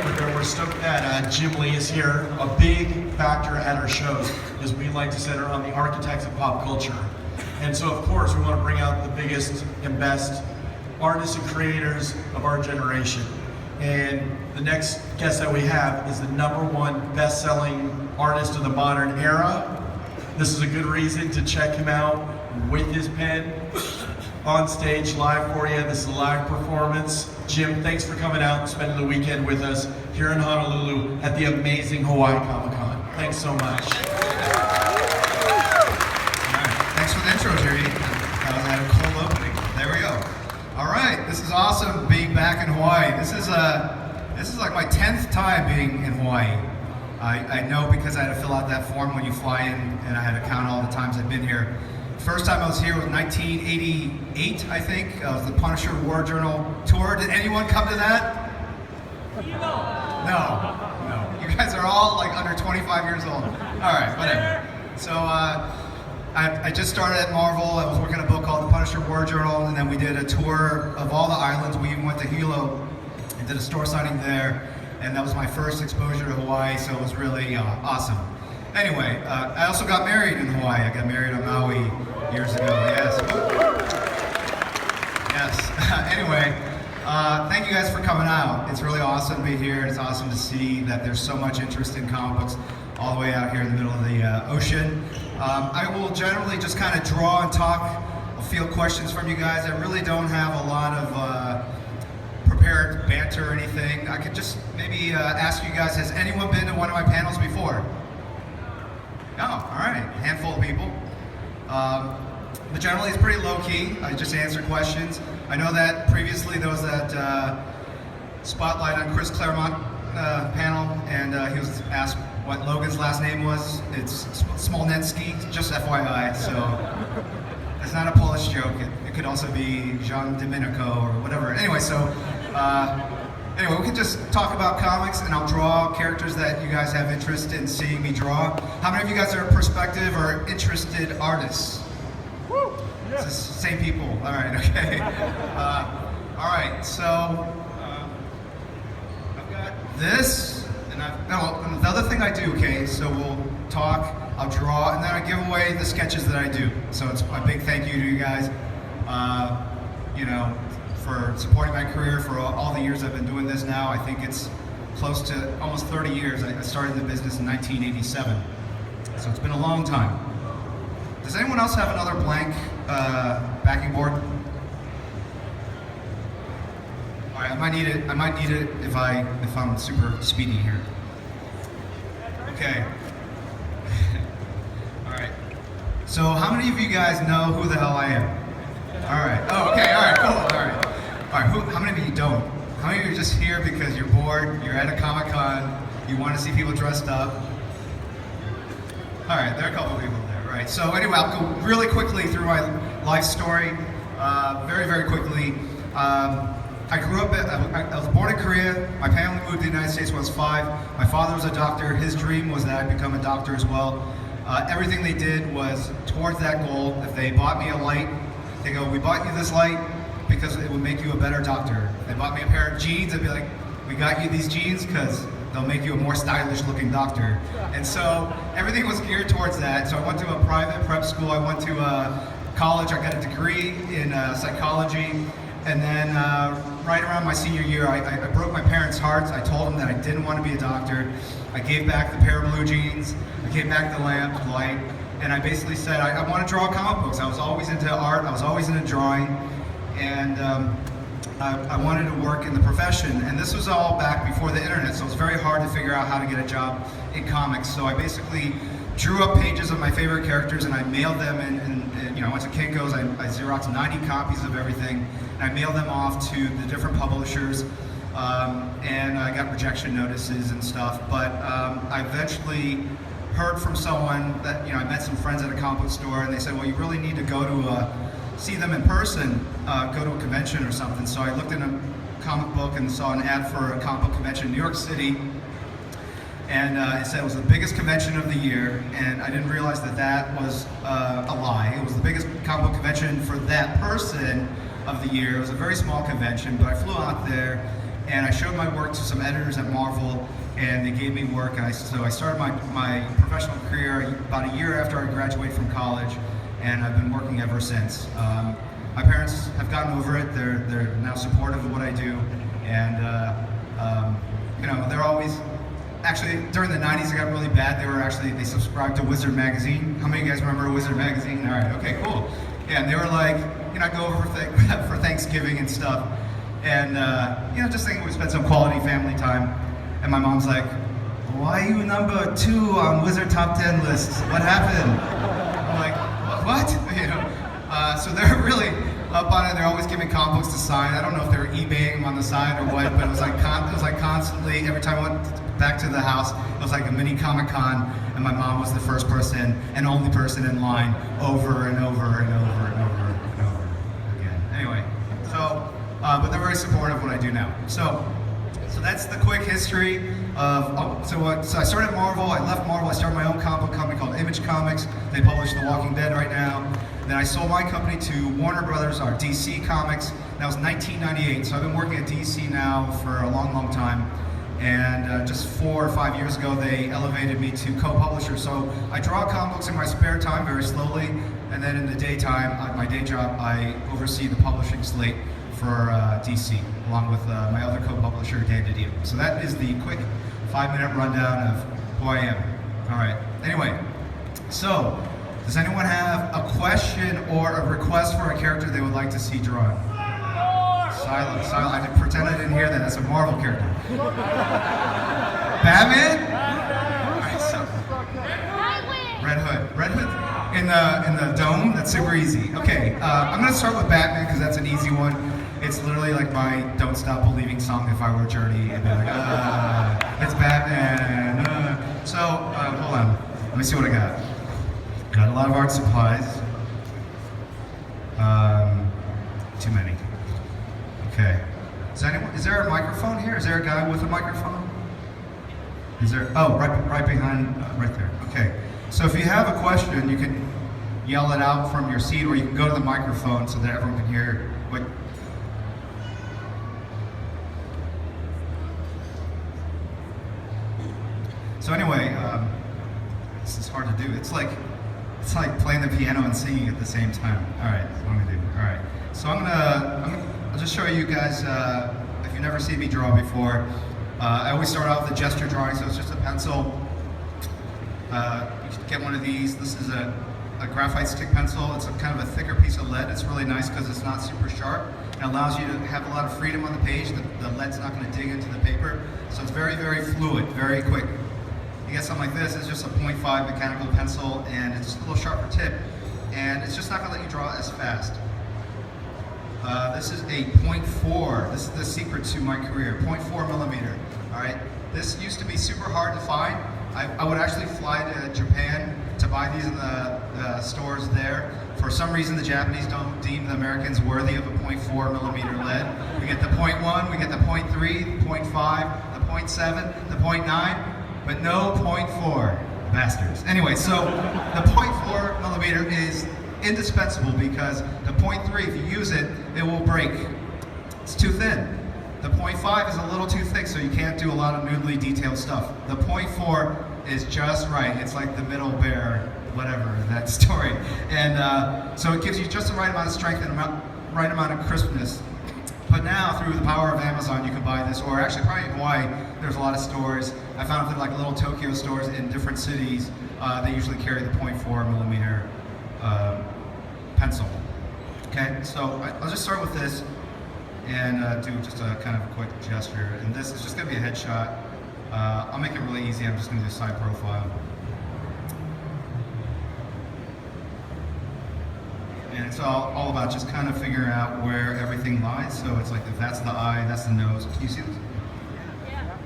but we're stoked that Jim Lee is here. A big factor at our shows is we like to center on the architects of pop culture. And so, of course, we want to bring out the biggest and best artists and creators of our generation. And the next guest that we have is the #1 best-selling artist of the modern era. This is a good reason to check him out with his pen on stage live for you. This is a live performance. Jim, thanks for coming out and spending the weekend with us here in Honolulu at the amazing Hawaii Comic-Con. Thanks so much. Thanks for the intro, Jerry. That was a cold opening. There we go. All right, this is awesome being back in Hawaii. This is like my 10th time being in Hawaii. I know because I had to fill out that form when you fly in, and I had to count all the times I've been here. First time I was here was 1988, I think. It was the Punisher War Journal tour. Did anyone come to that? No. You guys are all like under 25 years old. All right, whatever. So I just started at Marvel. I was working on a book called The Punisher War Journal, and then we did a tour of all the islands. We even went to Hilo and did a store signing there, and that was my first exposure to Hawaii, so it was really awesome. Anyway, I also got married in Hawaii. I got married on Maui years ago, yes. Anyway, thank you guys for coming out. It's really awesome to be here. It's awesome to see that there's so much interest in comic books all the way out here in the middle of the ocean. I will generally just kind of draw and talk. I'll field questions from you guys. I really don't have a lot of prepared banter or anything. I could just maybe ask you guys, has anyone been to one of my panels before? No, all right, handful of people. But generally it's pretty low-key. I just answer questions. I know that previously there was that spotlight on Chris Claremont panel, and he was asked what Logan's last name was. It's Smolnetsky, just FYI, so it's not a Polish joke. It could also be Jean Domenico or whatever. Anyway, so anyway, we can just talk about comics, and I'll draw characters that you guys have interest in seeing me draw. How many of you guys are prospective or interested artists? Woo! Yeah. It's the same people. All right, okay. All right, so I've got this, and the other thing I do, okay, so we'll talk, I'll draw, and then I give away the sketches that I do. So it's a big thank you to you guys, you know, for supporting my career for all the years I've been doing this now. I think it's close to almost 30 years. I started the business in 1987, so it's been a long time. Does anyone else have another blank backing board? All right, I might need it if I'm super speedy here. Okay. All right. So how many of you guys know who the hell I am? All right. Oh, okay. All right. Cool. All right. All right. How many of you don't? How many of you are just here because you're bored? You're at a Comic-Con. You want to see people dressed up? All right. There are a couple of people there. Right. So anyway, I'll go really quickly through my life story. Very, very quickly. I grew up. I was born in Korea. My family moved to the United States when I was 5. My father was a doctor. His dream was that I become a doctor as well. Everything they did was towards that goal. If they bought me a light, they go, "We bought you this light because it would make you a better doctor." If they bought me a pair of jeans, I'd be like, "We got you these jeans because they'll make you a more stylish looking doctor." And so everything was geared towards that. So I went to a private prep school. I went to college. I got a degree in psychology. And then right around my senior year, I broke my parents' hearts. I told them that I didn't want to be a doctor. I gave back the pair of blue jeans. I gave back the light. And I basically said, I want to draw comic books. I was always into art. I was always into drawing. And I wanted to work in the profession. And this was all back before the internet, so it was very hard to figure out how to get a job in comics. So I basically drew up pages of my favorite characters, and I mailed them and you know, I went to Kinko's. I Xeroxed 90 copies of everything, and I mailed them off to the different publishers, and I got rejection notices and stuff. But I eventually heard from someone that, you know, I met some friends at a comic book store, and they said, well, you really need to go to see them in person, go to a convention or something. So I looked in a comic book and saw an ad for a comic book convention in New York City, and it said it was the biggest convention of the year, and I didn't realize that that was a lie. It was the biggest comic book convention for that person of the year. It was a very small convention, but I flew out there, and I showed my work to some editors at Marvel, and they gave me work. So I started my professional career about a year after I graduated from college, and I've been working ever since. My parents have gotten over it. They're now supportive of what I do, and they're always. Actually, during the 90s, it got really bad. They subscribed to Wizard Magazine. How many of you guys remember Wizard Magazine? All right, okay, cool. Yeah, and they were like, I go over for Thanksgiving and stuff, and just thinking we spend some quality family time. And my mom's like, "Why are you number 2 on Wizard Top 10 lists? What happened?" I'm like, "What?" So they're really up on it. They're always giving comic books to sign. I don't know if they were eBaying them on the side or what, but it was like constantly. Every time I went back to the house, it was like a mini Comic-Con, and my mom was the first person and only person in line over and over and over and over and over again. Anyway, so but they're very supportive of what I do now. So that's the quick history of. So I started Marvel. I left Marvel. I started my own comic book company called Image Comics. They publish The Walking Dead right now. Then I sold my company to Warner Brothers, our DC Comics. That was 1998. So I've been working at DC now for a long, long time. And just 4 or 5 years ago, they elevated me to co-publisher. So I draw comic books in my spare time very slowly, and then in the daytime, my day job, I oversee the publishing slate for DC, along with my other co-publisher, Dan DiDio. So that is the quick 5-minute rundown of who I am. All right. Anyway, so does anyone have a question or a request for a character they would like to see drawn? Silence. I didn't pretend I didn't hear that. That's a Marvel character. Batman? All right, so Red Hood in the dome. That's super easy. Okay, I'm gonna start with Batman because that's an easy one. It's literally like my "Don't Stop Believing" song if I were Journey, and be like, it's Batman. So hold on. Let me see what I got. Got a lot of art supplies. Too many. Okay. Is there a microphone here? Is there a guy with a microphone? Is there? Oh, right behind, right there. Okay. So if you have a question, you can yell it out from your seat, or you can go to the microphone so that everyone can hear what. So anyway, this is hard to do. It's like playing the piano and singing at the same time. All right, what I'm gonna do. All right. So I'll just show you guys, if you've never seen me draw before, I always start out with a gesture drawing, so it's just a pencil. You can get one of these. This is a graphite stick pencil. It's a kind of a thicker piece of lead. It's really nice because it's not super sharp. It allows you to have a lot of freedom on the page. The lead's not going to dig into the paper, so it's very, very fluid, very quick. You get something like this. It's just a 0.5 mechanical pencil, and it's a little sharper tip, and it's just not going to let you draw as fast. This is a 0.4. This is the secret to my career. 0.4 millimeter. All right. This used to be super hard to find. I would actually fly to Japan to buy these in the stores there. For some reason, the Japanese don't deem the Americans worthy of a 0.4 millimeter lead. We get the 0.1, we get the 0.3, 0.5, the 0.7, the 0.9, but no 0.4. Bastards. Anyway, so the 0.4 millimeter is indispensable because the 0.3, if you use it, it will break. It's too thin. The 0.5 is a little too thick, so you can't do a lot of nudely detailed stuff. The 0.4 is just right. It's like the middle bear, whatever, that story. And so it gives you just the right amount of strength and right amount of crispness. But now, through the power of Amazon, you can buy this, or actually probably in Hawaii, there's a lot of stores. I found that like little Tokyo stores in different cities, they usually carry the 0.4 millimeter pencil. Okay, so I'll just start with this and do just a kind of a quick gesture. And this is just gonna be a headshot. I'll make it really easy. I'm just gonna do a side profile. And it's all about just kind of figuring out where everything lies. So it's like if that's the eye, that's the nose. Can you see this? Yeah.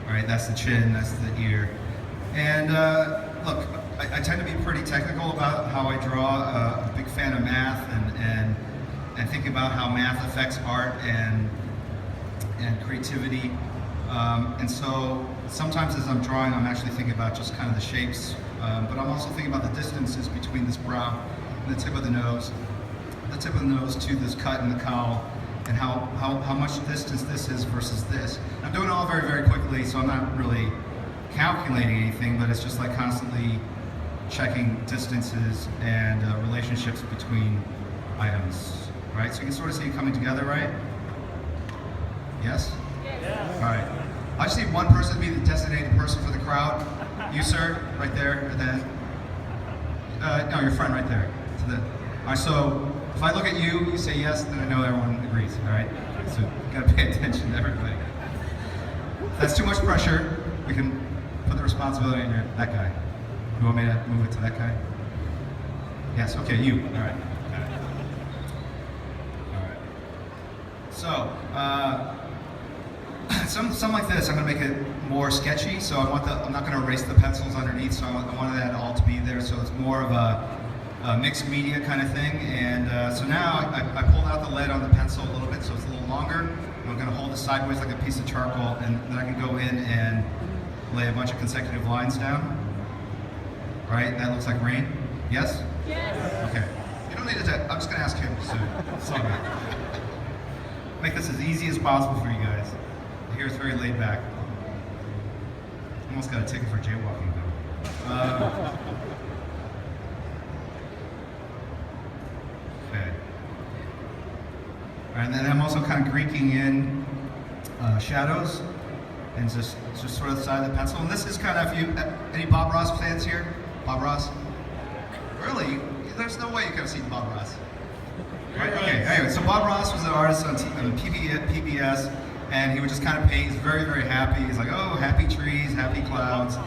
All right, that's the chin, that's the ear. And look, I tend to be pretty technical about how I draw. A big fan of math and think about how math affects art and creativity. And so sometimes as I'm drawing, I'm actually thinking about just kind of the shapes, but I'm also thinking about the distances between this brow and the tip of the nose to this cut in the cowl, and how much distance this is versus this. I'm doing it all very, very quickly, so I'm not really calculating anything, but it's just like constantly checking distances and relationships between items, right? So you can sort of see it coming together, right? Yes? All right. I just need one person to be the designated person for the crowd. You, sir, right there, and then, no, your friend right there. All right, so if I look at you, you say yes, then I know everyone agrees, all right? So you gotta pay attention to everybody. If that's too much pressure, we can put the responsibility on that guy. You want me to move it to that guy? Yes, okay, you, all right. All right. So, something like this, I'm gonna make it more sketchy, so I'm not gonna erase the pencils underneath, so I wanted that all to be there, so it's more of a mixed media kind of thing. And so now I pulled out the lead on the pencil a little bit, so it's a little longer. I'm going to hold it sideways like a piece of charcoal, and then I can go in and lay a bunch of consecutive lines down. Right? That looks like rain. Yes? Yes. Okay. You don't need to. I'm just going to ask him. So it's all right. Make this as easy as possible for you guys. Here it's very laid back. Almost got a ticket for jaywalking though. Okay. All right, and then I'm also kind of Greeking in shadows, and just sort of the side of the pencil. And this is kind of, any Bob Ross fans here? Bob Ross? Really? There's no way you could have seen Bob Ross. Right? Okay. Anyway, so Bob Ross was an artist on PBS, and he would just kind of paint. He's very, very happy. He's like, oh, happy trees, happy clouds,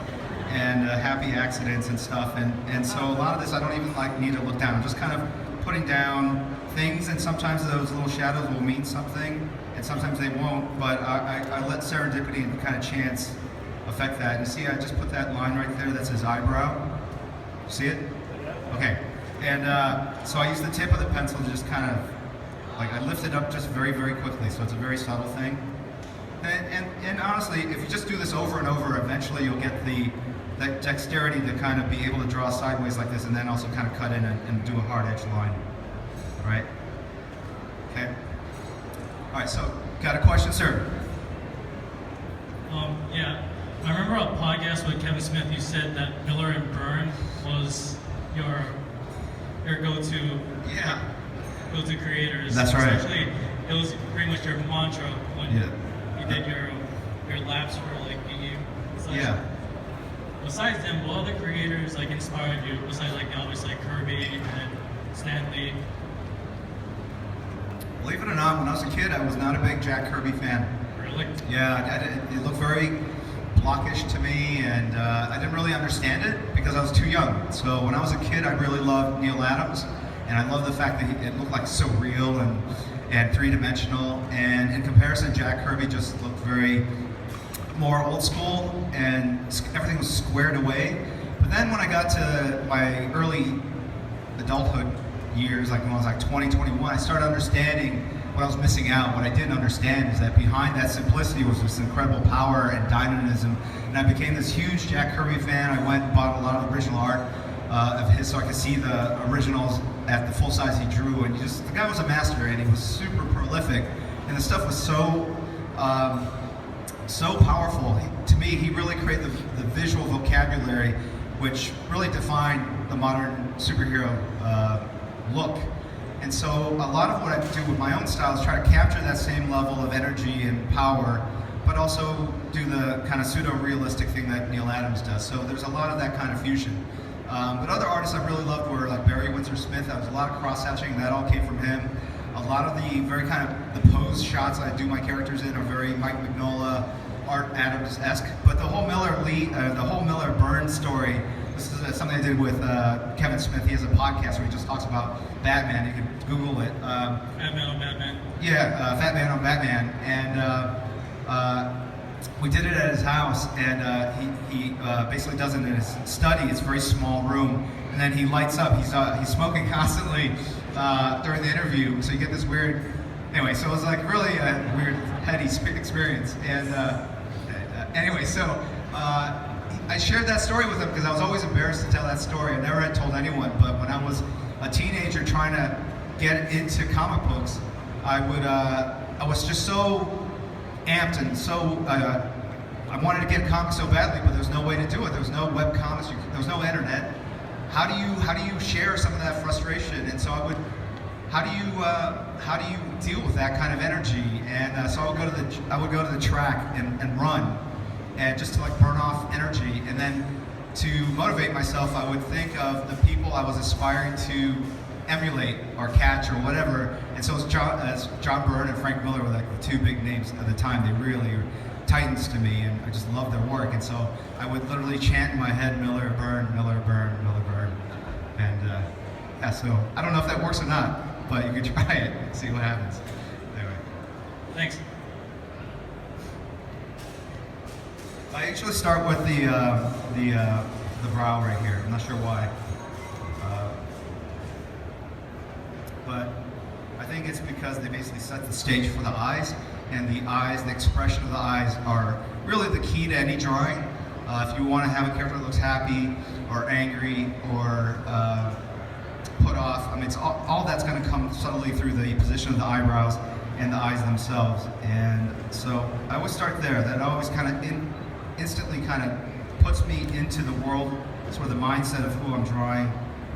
and happy accidents and stuff. And so a lot of this, I don't even need to look down. I'm just kind of putting down things, and sometimes those little shadows will mean something, and sometimes they won't. But I let serendipity and kind of chance affect that. And see, I just put that line right there. That's his eyebrow. See it? Okay. And so I use the tip of the pencil to just kind of, I lift it up just very, very quickly, so it's a very subtle thing. And honestly, if you just do this over and over, eventually you'll get that dexterity to kind of be able to draw sideways like this, and then also kind of cut in and do a hard edge line. All right? Okay? All right, so got a question, sir? Yeah. I remember on a podcast with Kevin Smith, you said that Miller and Byrne was your go-to creators. That's right. Essentially, it was pretty much your mantra when you did your laps for Yeah. Besides them, what other creators inspired you? Besides obviously Kirby and Stan Lee. Believe it or not, when I was a kid, I was not a big Jack Kirby fan. Really? Yeah, it looked very blockish to me, and I didn't really understand it because I was too young. So when I was a kid, I really loved Neil Adams, and I loved the fact that it looked so real and three-dimensional. And in comparison, Jack Kirby just looked very more old school, and everything was squared away. But then when I got to my early adulthood years, when I was 20, 21, I started understanding what I was missing out. What I didn't understand is that behind that simplicity was this incredible power and dynamism. And I became this huge Jack Kirby fan. I went and bought a lot of original art of his so I could see the originals at the full size he drew. And the guy was a master, and he was super prolific. And the stuff was so powerful. To me, he really created the visual vocabulary, which really defined the modern superhero look. And so a lot of what I do with my own style is try to capture that same level of energy and power, but also do the kind of pseudo-realistic thing that Neil Adams does. So there's a lot of that kind of fusion. But other artists I really loved were Barry Windsor Smith. That was a lot of cross-hatching. That all came from him. A lot of the very kind of the pose shots I do my characters in are very Mike Mignola, Art Adams-esque. But the whole Miller Byrne story, this is something I did with Kevin Smith. He has a podcast where he just talks about Batman. You can Google it. Fat Man on Batman. Yeah, Fat Man on Batman. And we did it at his house, and he basically does it in his study. It's a very small room, and then he lights up. He's smoking constantly during the interview, so you get this weird. Anyway, so it was really a weird, heady experience. And anyway, so I shared that story with him because I was always embarrassed to tell that story. I never had told anyone, but when I was a teenager trying to get into comic books, I was just so amped and so I wanted to get comics so badly, but there's no way to do it. There was no web comics. There was no internet. How do you share some of that frustration? And so how do you deal with that kind of energy? And so I would go to the track and run, and just to like burn off energy. And then to motivate myself, I would think of the people I was aspiring to emulate or catch or whatever. And so as John Byrne and Frank Miller were like the two big names at the time. They really were titans to me, and I just loved their work. And so I would literally chant in my head, Miller, Byrne, Miller, Byrne, Miller, Byrne. And yeah, so I don't know if that works or not, but you could try it and see what happens. Anyway. Thanks. I usually start with the brow right here. I'm not sure why. But I think it's because they basically set the stage for the eyes, and the eyes, the expression of the eyes are really the key to any drawing. If you want to have a character that looks happy or angry or put off, I mean, it's all that's going to come subtly through the position of the eyebrows and the eyes themselves. And so I always start there. That always kind of instantly kind of puts me into the world, sort of the mindset of who I'm drawing,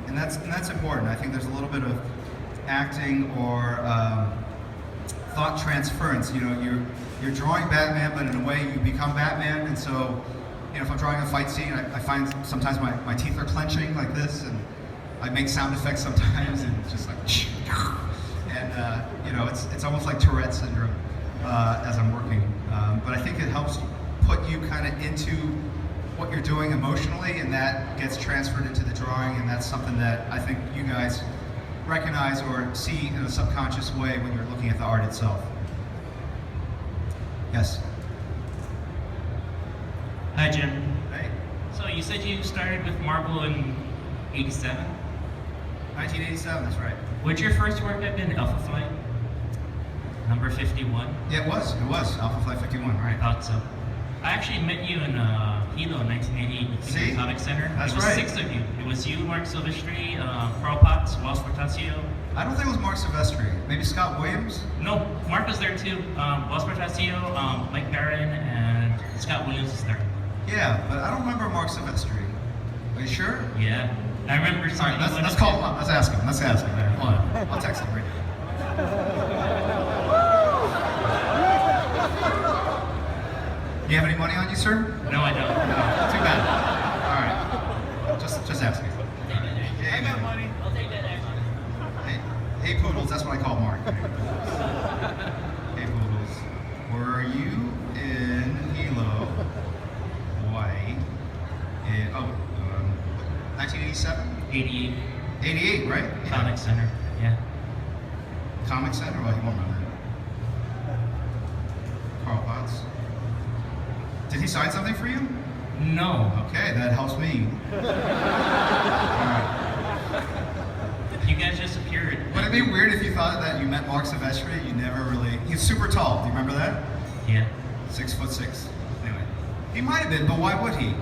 and that's important. I think there's a little bit of acting or thought transference. You know, you're drawing Batman, but in a way you become Batman. And so, you know, if I'm drawing a fight scene, I find sometimes my teeth are clenching like this, and I make sound effects sometimes, and it's just like, and you know, it's almost like Tourette syndrome as I'm working. But I think it helps put you kind of into what you're doing emotionally, and that gets transferred into the drawing, and that's something that I think you guys recognize or see in a subconscious way when you're looking at the art itself. Yes? Hi, Jim. Hey. So you said you started with Marvel in 87? 1987, that's right. Would your first work have been Alpha Flight? Number 51? Yeah, it was. Alpha Flight 51, right. I thought so. I actually met you in Hilo in 1988 at the See? Comic Center. That's it was right. 6 of you. It was you, Mark Silvestri, Carl Potts, Walt Portacio. I don't think it was Mark Silvestri. Maybe Scott Williams? No, Mark was there too. Walt Portacio, Mike Barron, and Scott Williams is there. Yeah, but I don't remember Mark Silvestri. Are you sure? Yeah. I remember All something. right, let's call him up. Let's ask him. Hold on. I'll text him right now. You have any money on you, sir? No, I don't. No. Too bad. All right. Just ask me. I got money. I'll take that extra. Hey, Poodles. That's what I call Mark. Hey, Poodles. Were you in Hilo, Hawaii? 1987? 88. 88, right? Yeah. Comic Center. Yeah. Comic Center? Well, you won't remember. Carl Potts. Did he sign something for you? No. Okay, that helps me. Alright. You guys just appeared. Would it be weird if you thought that you met Mark Silvestri? You never really. He's super tall. Do you remember that? Yeah. 6'6". Anyway, he might have been, but why would he?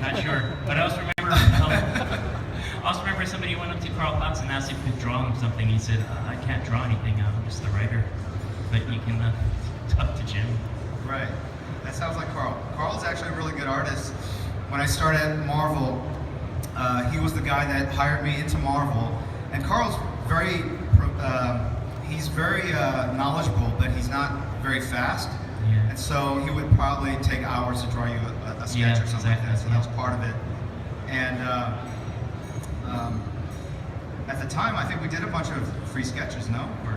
Not sure. But I also remember somebody went up to Carl Potts and asked if he could draw him something. He said, I can't draw anything. I'm just the writer. But you can talk to Jim. Right. That sounds like Carl. Carl's actually a really good artist. When I started at Marvel, he was the guy that hired me into Marvel. And Carl's very, he's very knowledgeable, but he's not very fast. Yeah. And so he would probably take hours to draw you a sketch Yeah, or something like that. So exactly. that was part of it. And at the time, I think we did a bunch of free sketches, no? Or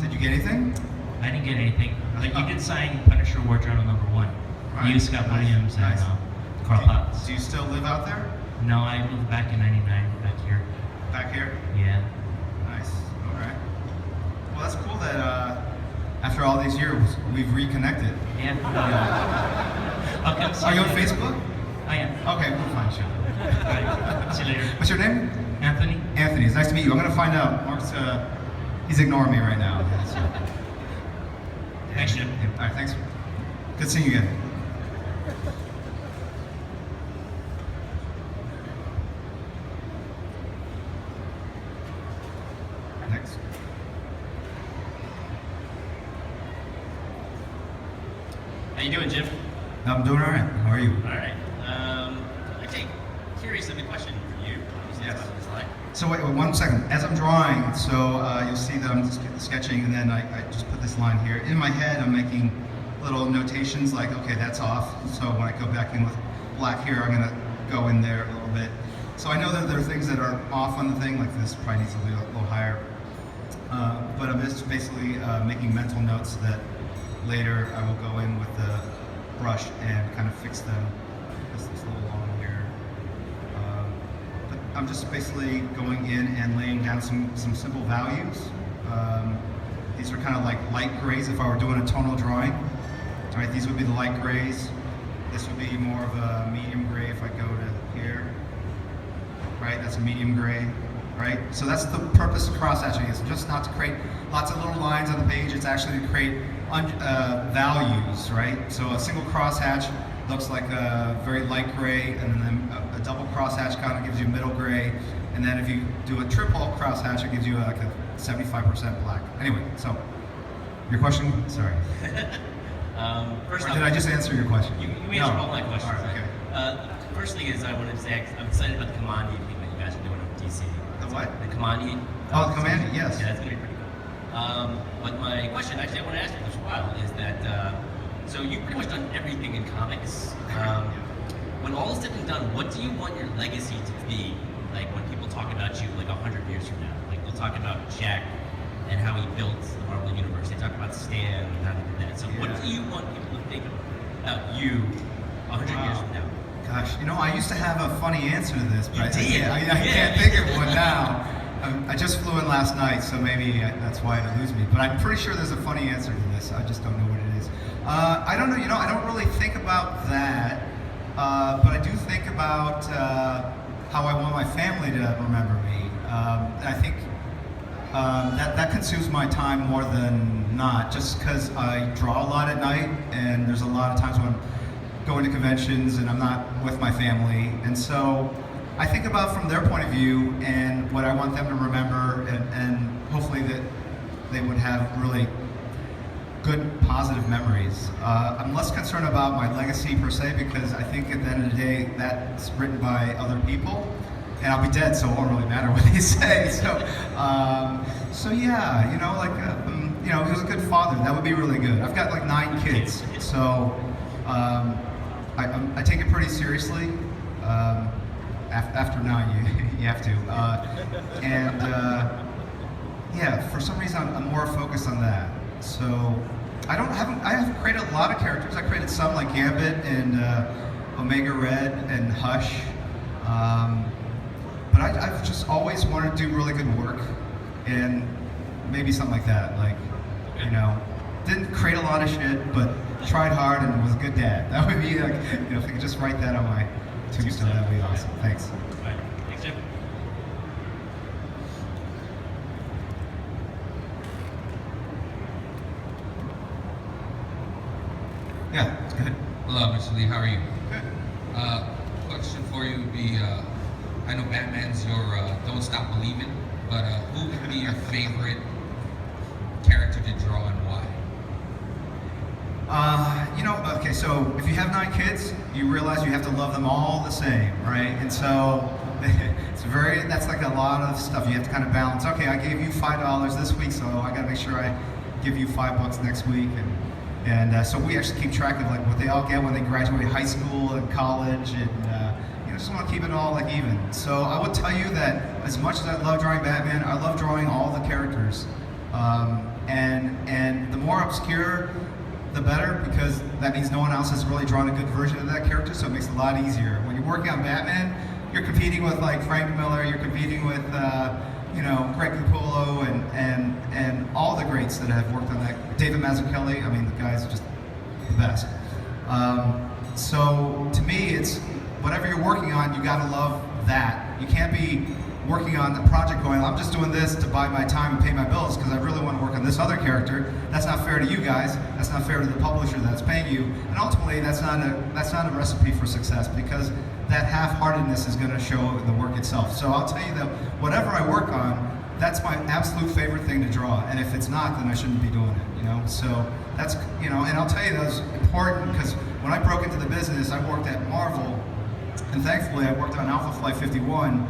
did you get anything? I didn't get anything. But you did sign Punisher War Journal #1. Right. You, Scott Nice. Williams, Nice. and Carl Potts. Do you still live out there? No, I moved back in 99 back here. Back here? Yeah. Nice. All right. Well, that's cool that after all these years, we've reconnected. Yeah. I'll come see Are you on Facebook? I am. Okay, we'll find you. All right. See you later. What's your name? Anthony? Anthony. It's nice to meet you. I'm going to find out. Mark's, he's ignoring me right now. Thanks, Jim. All right, thanks. Good seeing you again. Next. How you doing, Jim? I'm doing all right. How are you? All right. Okay. Curious of the question for you. Yes. About this line. So wait 1 second. As I'm drawing, you'll see that I'm sketching, and then I just put this line here. In my head, I'm making little notations like, okay, that's off. So when I go back in with black here, I'm gonna go in there a little bit. So I know that there are things that are off on the thing, like this probably needs to be a little higher. But I'm just basically making mental notes that later I will go in with the brush and kind of fix them. This is a little long here. But I'm just basically going in and laying down some simple values. These are kind of like light grays if I were doing a tonal drawing. All right, these would be the light grays. This would be more of a medium gray if I go to here. Right, that's a medium gray. Right, so that's the purpose of cross-hatching. It's just not to create lots of little lines on the page. It's actually to create values, right? So a single crosshatch looks like a very light gray, and then a double crosshatch kind of gives you middle gray, and then if you do a triple crosshatch, it gives you like a 75% black. Anyway, so your question? Sorry. First Or off, did I just answer your question? You answered all my questions. All right, okay. First thing is I wanted to say I'm excited about the Commandi thing that you guys are doing in DC. The what? The Commandi. Oh, the Commandi, yes. Yeah, that's gonna be pretty cool. But my question, actually, I want to ask you this for a while, is that so you've pretty much done everything in comics. When all is said and done, what do you want your legacy to be? Like when people talk about you like 100 years from now, like they'll talk about Jack and how he built the Marvel Universe. They talk about Stan and how he did that. So what do you want people to think about you 100 years from now? Gosh, I used to have a funny answer to this, but You did? I can't think of one now. I just flew in last night, so maybe that's why it eludes me. But I'm pretty sure there's a funny answer to this. I just don't know what it is. I don't know. I don't really think about that, but I do think about how I want my family to remember me. I think that consumes my time more than not, just because I draw a lot at night, and there's a lot of times when I'm going to conventions and I'm not with my family, and so I think about from their point of view and what I want them to remember, and hopefully that they would have really good positive memories. I'm less concerned about my legacy per se, because I think at the end of the day that's written by other people, and I'll be dead, so it won't really matter what they say. So yeah, he was a good father. That would be really good. I've got like 9 kids, so I take it pretty seriously. After 9, you have to. Yeah, for some reason I'm more focused on that. So I haven't created a lot of characters. I created some like Gambit and Omega Red and Hush. But I've just always wanted to do really good work, and maybe something like that. Like, didn't create a lot of shit, but tried hard and was a good dad. That would be like, if I could just write that on my tombstone, that would be awesome. Thanks. All right. Thanks, Jim. Yeah, it's good. Hello, Mr. Lee. How are you? Good. Question for you would be, I know Batman's your Don't Stop Believing, but who would be your favorite character to draw and why? Okay, so if you have 9 kids, you realize you have to love them all the same, right? And so that's like a lot of stuff you have to kind of balance. Okay, I gave you $5 this week, so I gotta make sure I give you $5 next week. And so we actually keep track of like what they all get when they graduate high school and college, and just want to keep it all like even. So I would tell you that as much as I love drawing Batman, I love drawing all the characters, and the more obscure, the better, because that means no one else has really drawn a good version of that character, so it makes it a lot easier. When you're working on Batman, you're competing with like Frank Miller, you're competing with Greg Capullo and all the greats that have worked on that. David Mazzucchelli, I mean, the guy's just the best. So to me, it's whatever you're working on, you gotta love that. You can't be working on a project going, I'm just doing this to buy my time and pay my bills because I really want to work on this other character. That's not fair to you guys. That's not fair to the publisher that's paying you. And ultimately, that's not a recipe for success, because that half-heartedness is going to show in the work itself. So I'll tell you that whatever I work on, that's my absolute favorite thing to draw. And if it's not, then I shouldn't be doing it. So that's, you know, and I'll tell you that was important because when I broke into the business, I worked at Marvel, and thankfully I worked on Alpha Flight 51,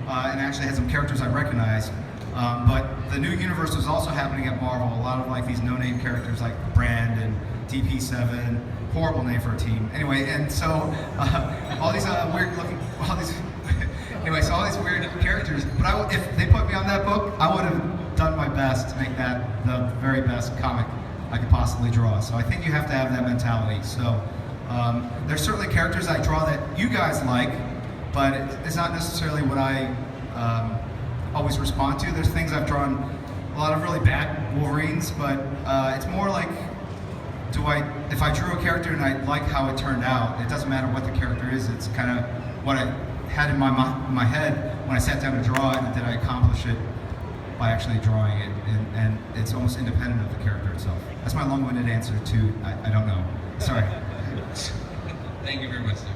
and actually had some characters I recognized. But the new universe was also happening at Marvel. A lot of like these no-name characters like Brand and DP7, horrible name for a team. Anyway, and so all these weird-looking, anyway, so all these weird characters. But if they put me on that book, I would have done my best to make that the very best comic I could possibly draw. So I think you have to have that mentality. So there's certainly characters I draw that you guys like, but it's not necessarily what I always respond to. There's things I've drawn, a lot of really bad Wolverines, but it's more like, if I drew a character and I like how it turned out, it doesn't matter what the character is, it's kind of what I had in my head when I sat down to draw it, and did I accomplish it by actually drawing it, and it's almost independent of the character itself. That's my long-winded answer to, I don't know. Sorry. Thank you very much, sir.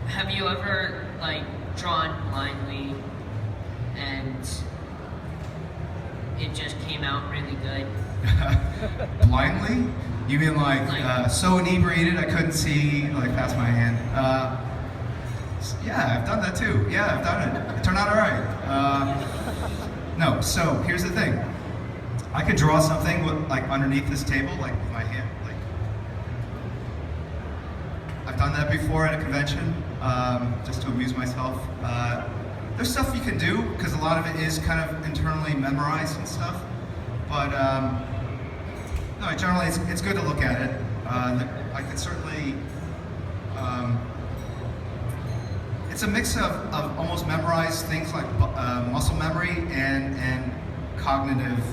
Have you ever like drawn blindly and it just came out really good? Blindly? You mean like so inebriated I couldn't see like past my hand? Yeah, I've done that too. Yeah, I've done it. It turned out all right. No, so here's the thing. I could draw something with, like underneath this table, like with my hand. Like I've done that before at a convention, just to amuse myself. There's stuff you can do because a lot of it is kind of internally memorized and stuff. But no, generally it's good to look at it. I could certainly. It's a mix of almost memorized things like muscle memory and cognitive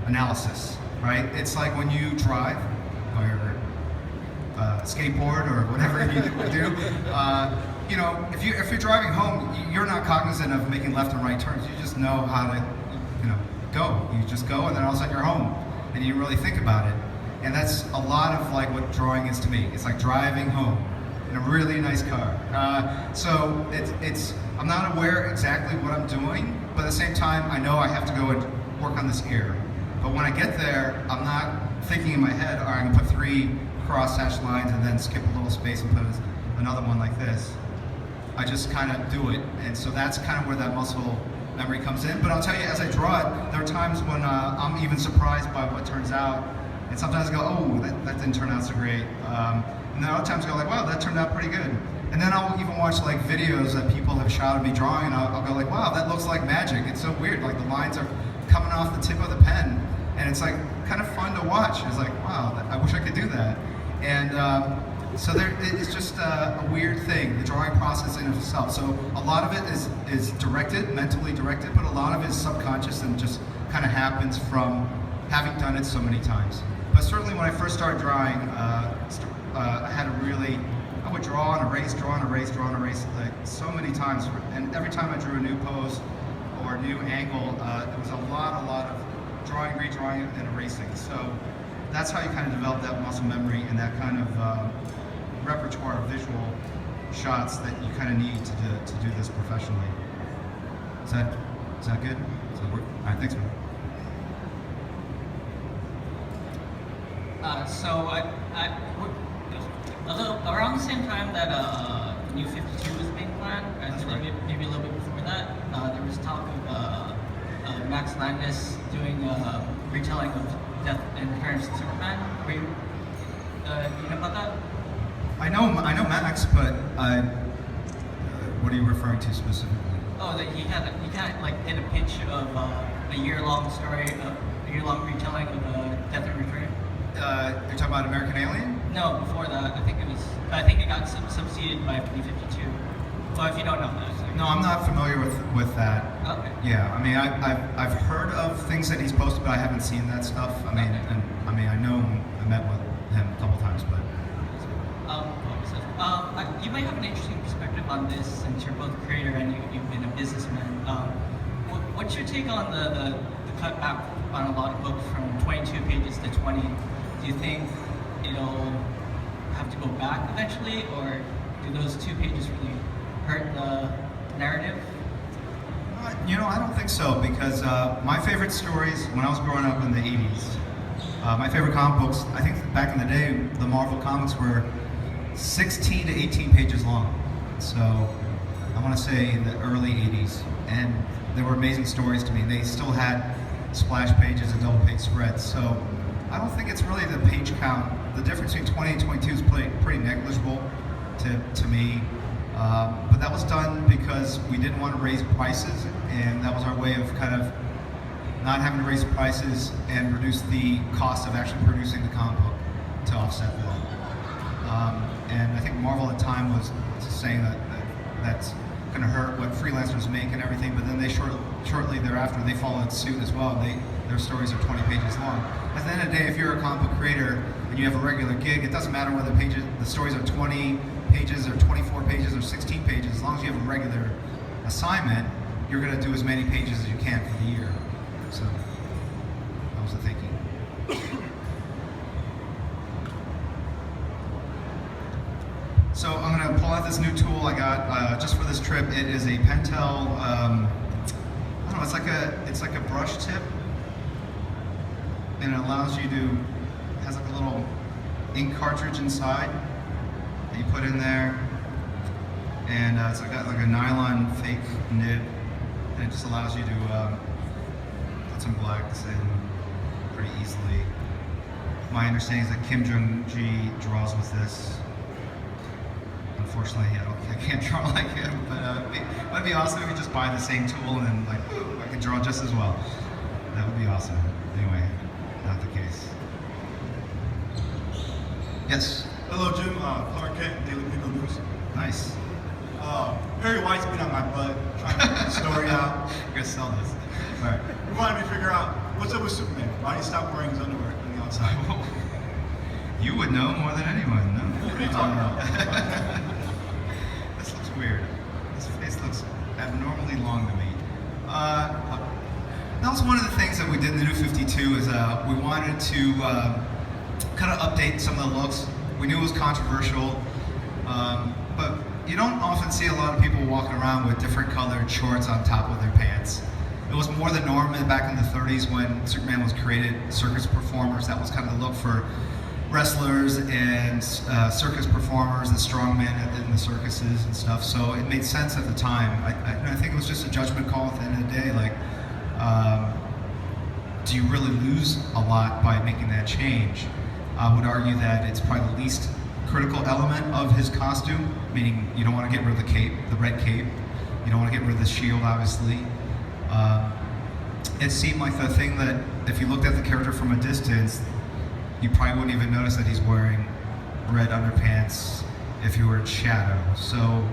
analysis, right? It's like when you drive or skateboard or whatever you do. You know, if you're driving home, you're not cognizant of making left and right turns. You just know how to, you know, go. You just go, and then all of a sudden you're home, and you really think about it. And that's a lot of like what drawing is to me. It's like driving home in a really nice car. So it's I'm not aware exactly what I'm doing, but at the same time, I know I have to go and work on this ear. But when I get there, I'm not thinking in my head, all right, I'm gonna put 3 cross-hatched lines and then skip a little space and put another one like this. I just kind of do it, and so that's kind of where that muscle memory comes in. But I'll tell you, as I draw it, there are times when I'm even surprised by what turns out, and sometimes I go, oh, that didn't turn out so great. And then other times I go like, wow, that turned out pretty good. And then I'll even watch like videos that people have shot of me drawing, and I'll go like, wow, that looks like magic. It's so weird, like the lines are coming off the tip of the pen, and it's like kind of fun to watch. It's like, wow, I wish I could do that. And so it's just a weird thing, the drawing process in itself. So a lot of it is directed, mentally directed, but a lot of it is subconscious and just kind of happens from having done it so many times. But certainly when I first started drawing, I had I would draw and erase, like so many times. And every time I drew a new pose or a new angle, there was a lot of drawing, redrawing, and erasing. So that's how you kind of develop that muscle memory and that kind of repertoire of visual shots that you kind of need to do this professionally. Is that good? Does that work? All right, thanks, man. Around the same time that New 52 was being planned, and maybe a little bit before that, there was talk of Max Landis doing a retelling of Death and Returns of Superman. Were you know about that? I know Max, but what are you referring to specifically? Oh, that he had like did a pitch of a year-long story, a year-long retelling of Death and Return. You're talking about American Alien? No, before that. I think it got subseeded by B-52. Well, if you don't know that. No, I'm not familiar with that. Okay. Yeah, I mean, I've heard of things that he's posted, but I haven't seen that stuff. I mean, I know him, I met with him a couple times, but. You might have an interesting perspective on this since you're both a creator and you've been a businessman. What's your take on the cutback on a lot of books from 22 pages to 20? Do you think it'll have to go back eventually, or do those 2 pages really hurt the narrative? I don't think so, because my favorite stories when I was growing up in the 80s, my favorite comic books, I think back in the day, the Marvel comics were 16 to 18 pages long. So I want to say in the early 80s. And they were amazing stories to me. They still had splash pages and double page spreads. So I don't think it's really the page count. The difference between 20 and 22 is pretty negligible to me. But that was done because we didn't want to raise prices, and that was our way of kind of not having to raise prices and reduce the cost of actually producing the comic book to offset that. And I think Marvel at the time was saying that's going to hurt what freelancers make and everything, but then they shortly thereafter they followed suit as well. Their stories are 20 pages long. At the end of the day, if you're a comic book creator and you have a regular gig, it doesn't matter whether the stories are 20 pages or 24 pages or 16 pages. As long as you have a regular assignment, you're going to do as many pages as you can for the year. So that was the thinking. So I'm going to pull out this new tool I got just for this trip. It is a Pentel. I don't know. It's like a brush tip, and it allows you to. It has like a little ink cartridge inside that you put in there, and it's got like a nylon fake nib, and it just allows you to put some blacks in pretty easily. My understanding is that Kim Jong-gi draws with this. Unfortunately, I can't draw like him, but it'd be awesome if we just buy the same tool and then like, woo, I could draw just as well. That would be awesome. Anyway, not the case. Yes. Hello, Jim. Clark Kent, Daily Pico News. Nice. Perry White's been on my butt trying to get the story out. You're gonna sell this. All right. We wanted to figure out what's up with Superman. Why did he stop wearing his underwear on the outside? You would know more than anyone. No. What are you talking about? This looks weird. This face looks abnormally long to me. That was one of the things that we did in the New 52 is we wanted to kind of update some of the looks. We knew it was controversial, but you don't often see a lot of people walking around with different colored shorts on top of their pants. It was more the norm back in the 30s when Superman was created, circus performers. That was kind of the look for wrestlers and circus performers, the strongmen in the circuses and stuff. So it made sense at the time. I think it was just a judgment call at the end of the day. Like, do you really lose a lot by making that change? I would argue that it's probably the least critical element of his costume, meaning you don't want to get rid of the cape, the red cape. You don't want to get rid of the shield, obviously. It seemed like the thing that, if you looked at the character from a distance, you probably wouldn't even notice that he's wearing red underpants if you were in shadow. So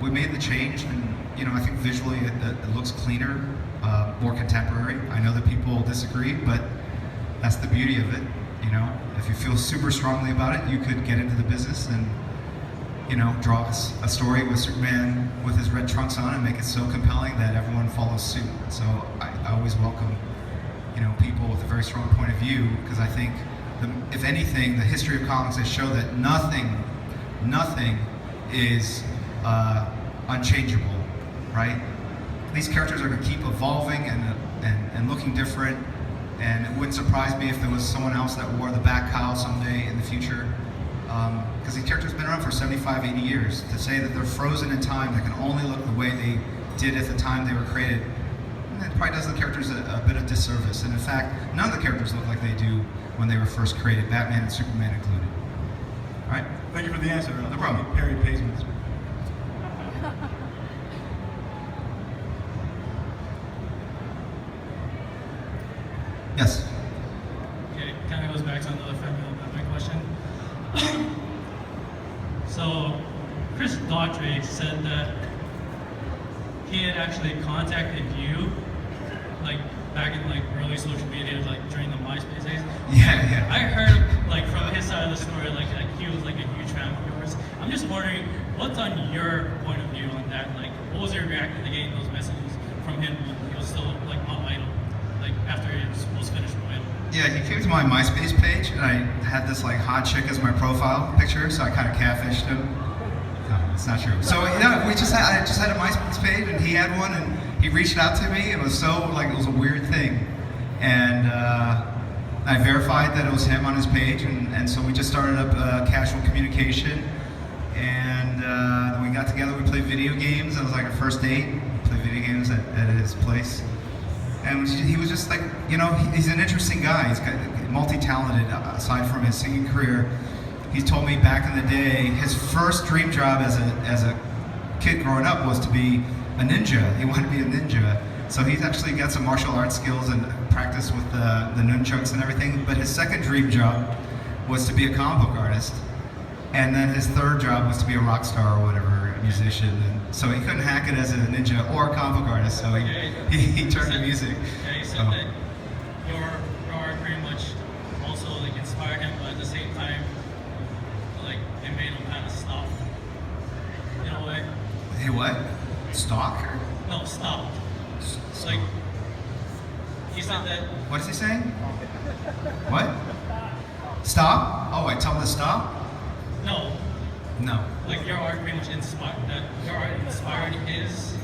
we made the change, and I think visually it looks cleaner, more contemporary. I know that people disagree, but that's the beauty of it. If you feel super strongly about it, you could get into the business and draw a story with Superman with his red trunks on and make it so compelling that everyone follows suit. So I always welcome people with a very strong point of view, because I think, if anything, the history of comics has shown that nothing is unchangeable, right? These characters are going to keep evolving and looking different, and it wouldn't surprise me if there was someone else that wore the back cowl someday in the future, because these characters have been around for 75, 80 years. To say that they're frozen in time, that can only look the way they did at the time they were created, it probably does the characters a bit of disservice. And in fact, none of the characters look like they do when they were first created, Batman and Superman included. All right? Thank you for the answer. No problem. Perry pays me. Yes. Okay, it kind of goes back to another family question. So, Chris Daughtry said that he had actually contacted you, like back in like early social media, like during the MySpace days. Yeah. I heard like from his side of the story, like he was like a huge fan of yours. I'm just wondering, what's on your point of view on that? Like, what was your reaction to getting those messages from him when he was still like on Idol, like after he was finished with Idol? Yeah, he came to my MySpace page, and I had this like hot chick as my profile picture, so I kind of catfished him. No, it's not true. So I just had a MySpace page, and he had one, and he reached out to me. It was so like it was a weird thing, and I verified that it was him on his page, and so we just started up casual communication, and we got together. We played video games. It was like a first date. We played video games at his place, and he was just like, you know, he's an interesting guy. He's multi-talented aside from his singing career. He's told me back in the day his first dream job as a kid growing up was to be a ninja. He wanted to be a ninja. So he's actually got some martial arts skills and practice with the nunchucks and everything. But his second dream job was to be a comic book artist. And then his third job was to be a rock star or whatever, a musician. And so he couldn't hack it as a ninja or a comic book artist. So he turned to music. Yeah, you said that your art pretty much also like inspired him, but at the same time, like it made him kind of stop. You know what? Hey, what? Stalk? Or? No, stop. Like he said that. What is he saying? What? Stop? Oh, I tell him to stop? No, No. like your art pretty much inspired that. Your art inspired his,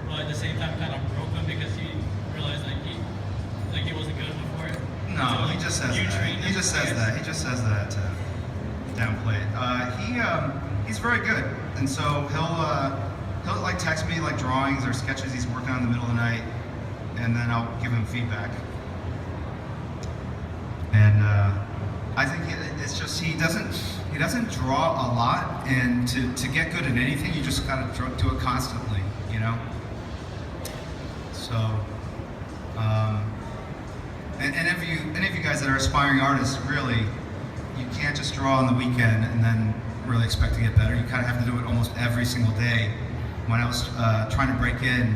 but at the same time kind of broke him because he realized like he wasn't good enough for it. No, So, he like, just says you that. trained He him, just I says guess. that. He just says that to downplay it. He's very good, and so he'll like text me like drawings or sketches he's working on in the middle of the night, and then I'll give him feedback. And I think it's just he doesn't draw a lot, and to get good at anything, you just gotta do it constantly, you know. So. And any of you guys that are aspiring artists, really, you can't just draw on the weekend and then really expect to get better. You kind of have to do it almost every single day. When I was trying to break in,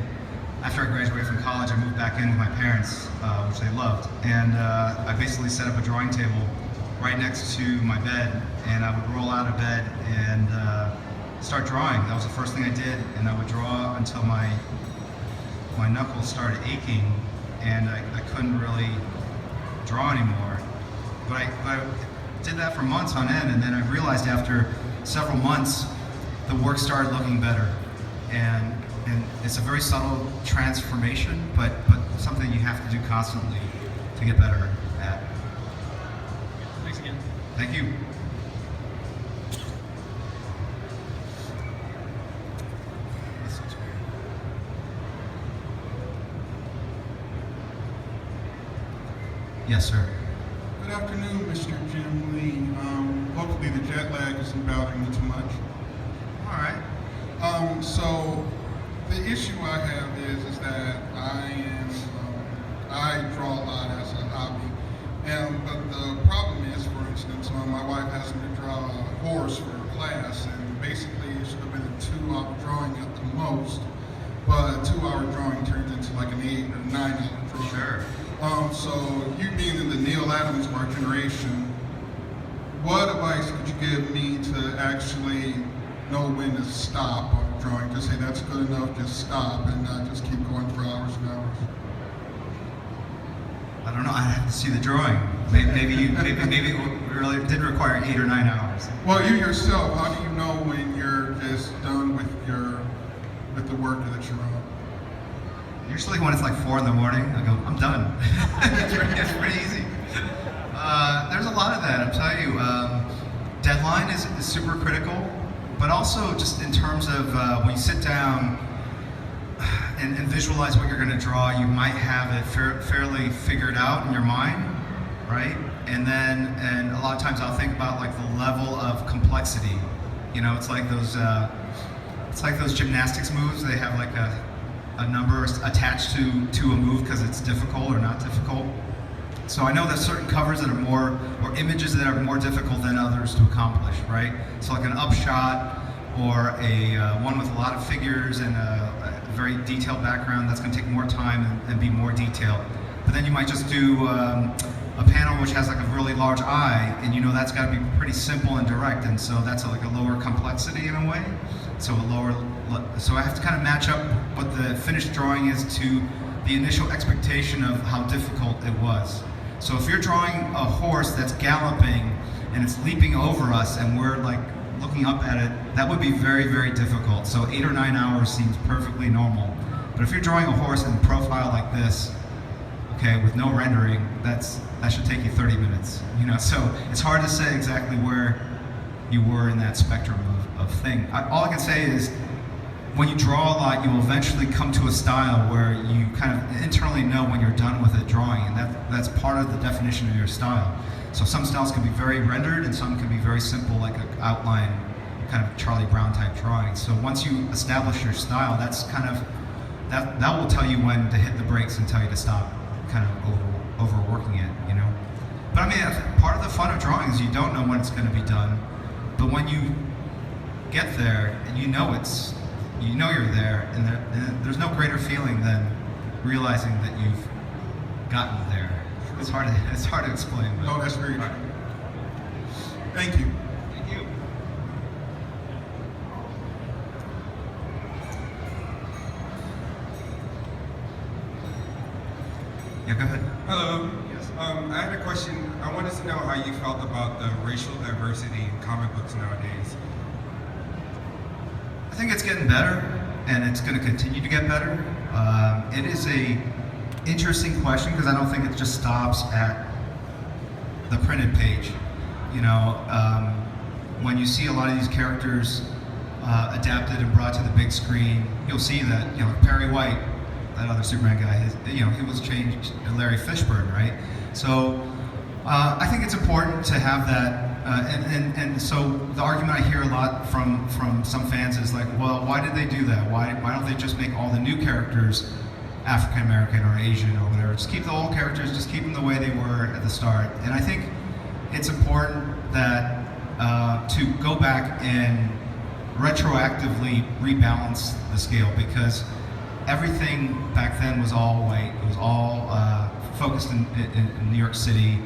after I graduated from college, I moved back in with my parents, which they loved. And I basically set up a drawing table right next to my bed, and I would roll out of bed and start drawing. That was the first thing I did, and I would draw until my knuckles started aching, and I couldn't really draw anymore. But I did that for months on end, and then I realized after several months, the work started looking better. And it's a very subtle transformation, but something you have to do constantly to get better at. Thanks again. Thank you. Yes, sir. Good afternoon, Mr. Jim Lee. Hopefully the jet lag isn't bothering you too much. All right. So the issue I have is that I draw a lot as a hobby, but the problem is, for instance, my wife asked me to draw a horse for a class, and basically it should have been a 2-hour drawing at the most, but a 2-hour drawing turns into like an 8 or 9-hour drawing. Sure. So you being in the Neil Adams of our generation, what advice could you give me to actually know when to stop on drawing? Just say that's good enough, just stop, and not just keep going for hours and hours. I don't know. I have to see the drawing. Maybe it really did require 8 or 9 hours. Well, you yourself, how do you know when you're just done with the work that you're on? Usually when it's like 4 in the morning, I go, I'm done. it's pretty easy. There's a lot of that, I'm telling you. Deadline is super critical, but also just in terms of when you sit down and visualize what you're going to draw, you might have it fairly figured out in your mind, right? And a lot of times I'll think about like the level of complexity. You know, it's like those gymnastics moves. They have like a number attached to a move because it's difficult or not difficult. So I know there's certain covers that are more, or images that are more difficult than others to accomplish, right? So like an upshot or a one with a lot of figures and a very detailed background, that's going to take more time and be more detailed. But then you might just do a panel which has like a really large eye, and you know that's got to be pretty simple and direct, and so that's like a lower complexity in a way. So I have to kind of match up what the finished drawing is to the initial expectation of how difficult it was. So if you're drawing a horse that's galloping and it's leaping over us and we're like looking up at it, that would be very, very difficult. So 8 or 9 hours seems perfectly normal. But if you're drawing a horse in profile like this, okay, with no rendering, that should take you 30 minutes. So it's hard to say exactly where you were in that spectrum of thing. All I can say is, when you draw a lot, you will eventually come to a style where you kind of internally know when you're done with it drawing, and that's part of the definition of your style. So some styles can be very rendered, and some can be very simple, like an outline, kind of Charlie Brown type drawing. So once you establish your style, that's kind of that will tell you when to hit the brakes and tell you to stop, kind of overworking it. But I mean, part of the fun of drawing is you don't know when it's going to be done, but when you get there and you know you're there, and there's no greater feeling than realizing that you've gotten there. It's hard to explain. But. No, that's very true. Thank you. Thank you. Yeah, go ahead. Hello. Yes. I had a question. I wanted to know how you felt about the racial diversity in comic books nowadays. I think it's getting better, and it's going to continue to get better. It is a interesting question because I don't think it just stops at the printed page. When you see a lot of these characters adapted and brought to the big screen, you'll see that Perry White, that other Superman guy, he was changed to Larry Fishburne, right? So I think it's important to have that. And so the argument I hear a lot from some fans is like, well, why did they do that? Why don't they just make all the new characters African American or Asian or whatever? Just keep the old characters, just keep them the way they were at the start. And I think it's important that to go back and retroactively rebalance the scale, because everything back then was all white. It was all focused in New York City.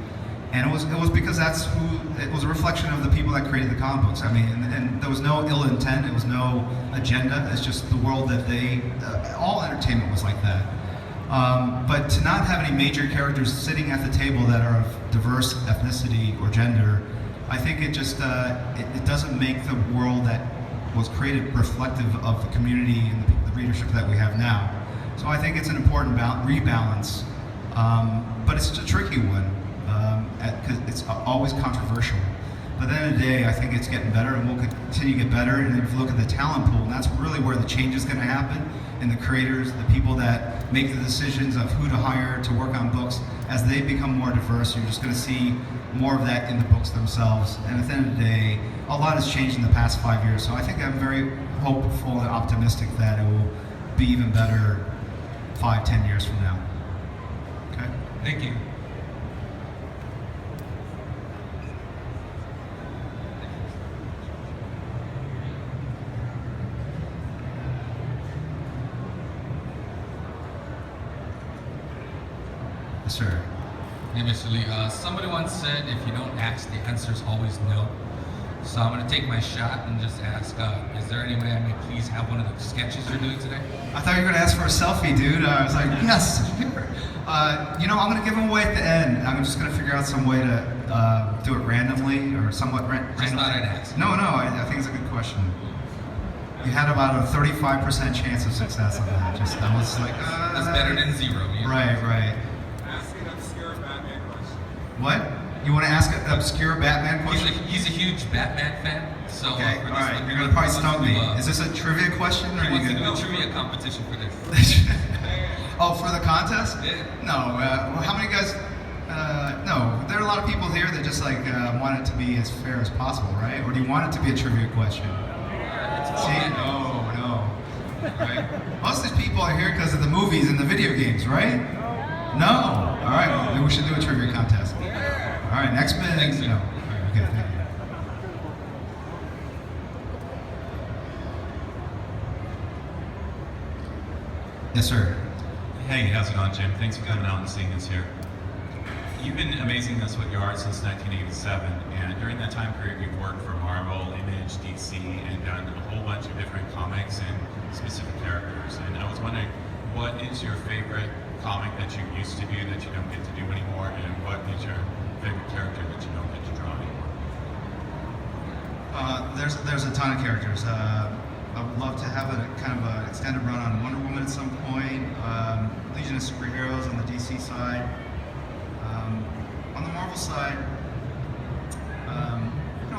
And it was because it was a reflection of the people that created the comic books. I mean, and there was no ill intent, it was no agenda, it's just the world that all entertainment was like that. But to not have any major characters sitting at the table that are of diverse ethnicity or gender, I think it just, it doesn't make the world that was created reflective of the community and the readership that we have now. So I think it's an important rebalance, but it's a tricky one. Because it's always controversial. But at the end of the day, I think it's getting better, and we'll continue to get better. And if you look at the talent pool, and that's really where the change is going to happen, and the creators, the people that make the decisions of who to hire to work on books, as they become more diverse, you're just going to see more of that in the books themselves. And at the end of the day, a lot has changed in the past 5 years. So I think I'm very hopeful and optimistic that it will be even better 5-10 years from now. Okay? Thank you. Sir. Hey, Mr. Lee. Somebody once said, if you don't ask, the answer's always no. So I'm going to take my shot and just ask, is there any way I may please have one of the sketches you're doing today? I thought you were going to ask for a selfie, dude. I was like, yes, sure. I'm going to give them away at the end. I'm just going to figure out some way to do it randomly or somewhat randomly. Just thought I'd ask. No, I think it's a good question. You had about a 35% chance of success on that. That was like... That's better than zero. Right. Ask an obscure Batman question. What? You want to ask an obscure Batman question? He's a huge Batman fan. So Okay, all right. You're going to probably stump me. Is this a trivia question? Or He are you wants to do gonna... a trivia competition for this. Oh, for the contest? Yeah. No. How many guys? No. There are a lot of people here that just want it to be as fair as possible, right? Or do you want it to be a trivia question? See? No. Right. Most of these people are here because of the movies and the video games, right? No. All right. Well, maybe we should do a trivia contest. All right. Next minute. Thanks, sir. No. All right, okay. Thank you. Yes, sir. Hey, how's it going, Jim? Thanks for coming out and seeing us here. You've been amazing us with your art since 1987, and during that time period, you've worked for Marvel, Image, DC, and done a whole bunch of different comics and specific characters. And I was wondering, what is your favorite comic that you used to do that you don't get to do anymore, and what is your favorite character that you don't get to draw anymore? There's a ton of characters. I would love to have a kind of an extended run on Wonder Woman at some point. Legion of Superheroes on the DC side. On the Marvel side,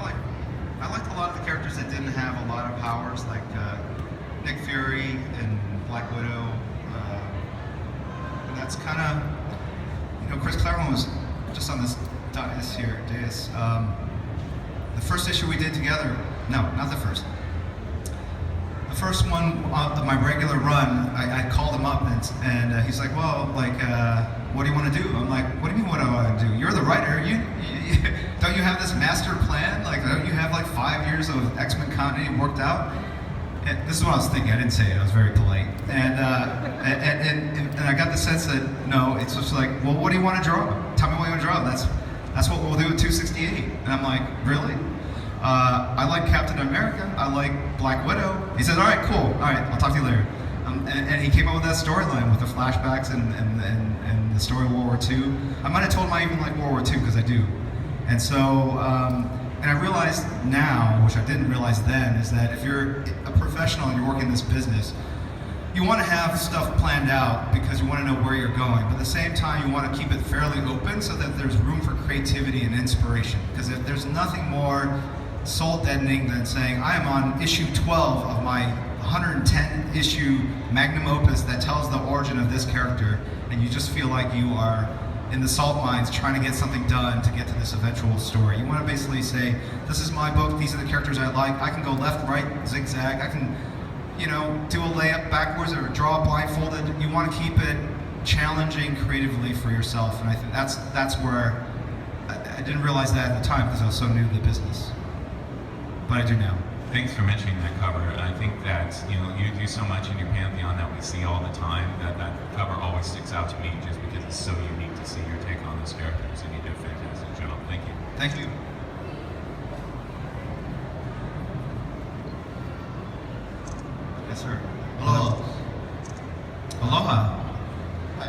like I liked a lot of the characters that didn't have a lot of powers, like Nick Fury and Black Widow. And that's kind of, Chris Claremont was just on this dais here. The first issue we did together, no, not the first. The first one of my regular run, I called him up and he's like, well, like, what do you want to do? I'm like, what do you mean what do I want to do? You're the writer. Don't you have this master plan? Like, don't you have like 5 years of X-Men continuity worked out? And this is what I was thinking. I didn't say it. I was very polite. And I got the sense that, no, it's just like, well, what do you want to draw? Tell me what you want to draw. That's what we'll do at 268. And I'm like, really? I like Captain America. I like Black Widow. He says, all right, cool. All right, I'll talk to you later. And he came up with that storyline with the flashbacks and the story of World War II. I might have told him I even like World War II because I do. And so, and I realized now, which I didn't realize then, is that if you're a professional and you're working this business, you want to have stuff planned out because you want to know where you're going. But at the same time, you want to keep it fairly open so that there's room for creativity and inspiration. Because if there's nothing more soul-deadening than saying, I am on issue 12 of my 110 issue magnum opus that tells the origin of this character, and you just feel like you are in the salt mines trying to get something done to get to this eventual story. You want to basically say, this is my book, these are the characters I like, I can go left, right, zigzag, I can, do a layup backwards or draw blindfolded. You want to keep it challenging creatively for yourself, and I think that's where I didn't realize that at the time because I was so new to the business, but I do now. Thanks for mentioning that cover. I think that you do so much in your pantheon that we see all the time that cover always sticks out to me just because it's so unique to see your take on those characters, and you do a fantastic job. Thank you. Thank you. Yes, sir. Hello. Aloha. Hi.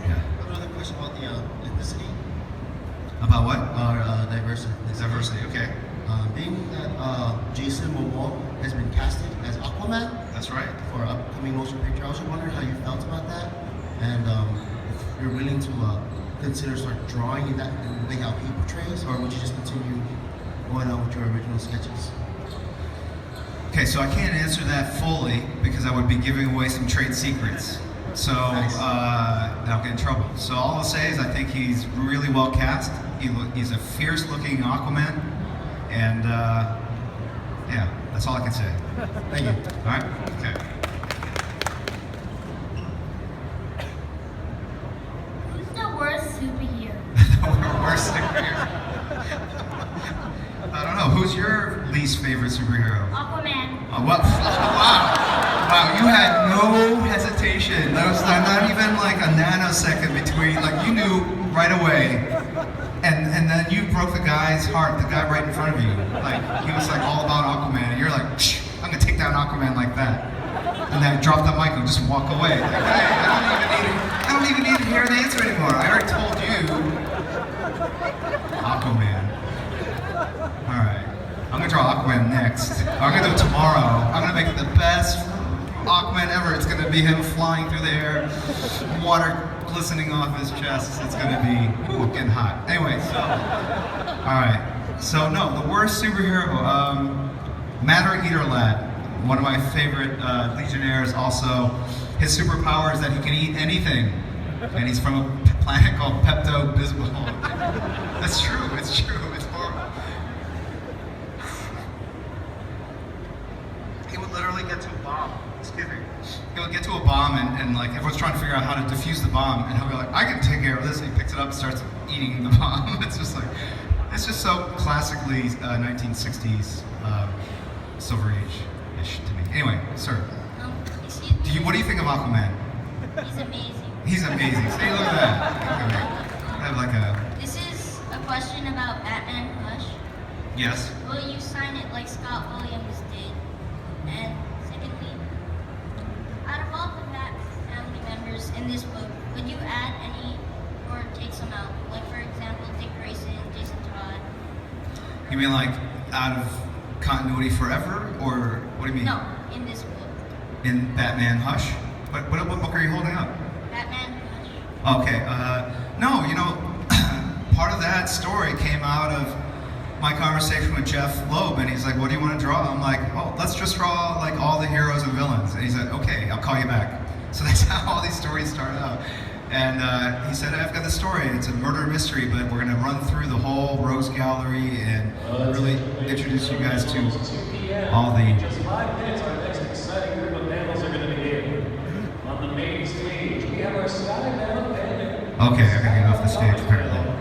Yeah. I have another question about the ethnicity About what? or diversity. Diversity. Okay. Being that Jason Momoa has been casted as Aquaman That's right. for upcoming motion picture, I was just wondering how you felt about that, and if you're willing to consider start drawing in the way how he portrays, or would you just continue going on with your original sketches? Okay, so I can't answer that fully because I would be giving away some trade secrets. So Nice. I'll get in trouble. So all I'll say is I think he's really well cast. He's a fierce-looking Aquaman, and yeah, that's all I can say. Thank you. All right. Okay. Who's the worst superhero? Worst superhero. I don't know. Who's your least favorite superhero? Aquaman. Wow. Wow, you had no hesitation. There was not even like a nanosecond between, like you knew right away. And then you broke the guy's heart, the guy right in front of you. Like, he was like all about Aquaman, and you're like, Psh, I'm gonna take down Aquaman like that. And then drop the mic and just walk away. Like, hey, I don't even need to hear the answer anymore. I already told you. Aquaman. Alright. I'm gonna draw Aquaman next. I'm gonna do it tomorrow. I'm gonna make it the best Aquaman ever. It's gonna be him flying through the air, water glistening off his chest. It's gonna be getting hot. Anyway, so alright. So no, the worst superhero, Matter Eater Lad. One of my favorite Legionnaires. Also, his superpower is that he can eat anything. And he's from a planet called Pepto-Bismol. That's true, it's true, it's horrible. He would literally get to a bomb. Excuse me. He would get to a bomb and like everyone's trying to figure out how to defuse the bomb, and he'll be like, I can take care of this. And he picks it up and starts eating the bomb. It's just like, it's just so classically 1960s Silver Age-ish to me. Anyway, sir, what do you think of Aquaman? He's amazing. He's amazing. See, look at that. I have like a, This is a question about Batman Hush. yes. Will you sign it like Scott Williams did? And secondly, out of all the Bat family members in this book, would you add any or take some out? Like for example, Dick Grayson, Jason Todd. You mean like out of continuity forever, or what do you mean? No, in this book. In Batman Hush? What book are you holding up? Batman Hush. Okay, no, you know, part of that story came out of my conversation with Jeff Loeb, and he's like, what do you want to draw? I'm like, oh, let's just draw like all the heroes and villains. And he's like, okay, I'll call you back. So that's how all these stories start out. And he said, I've got the story. It's a murder mystery, but we're going to run through the whole Rose Gallery and really introduce you guys to all the... In just 5 minutes, our next exciting group of panels are going to begin. On the main stage, we have our Sky Band. Okay, I gotta get off the stage apparently.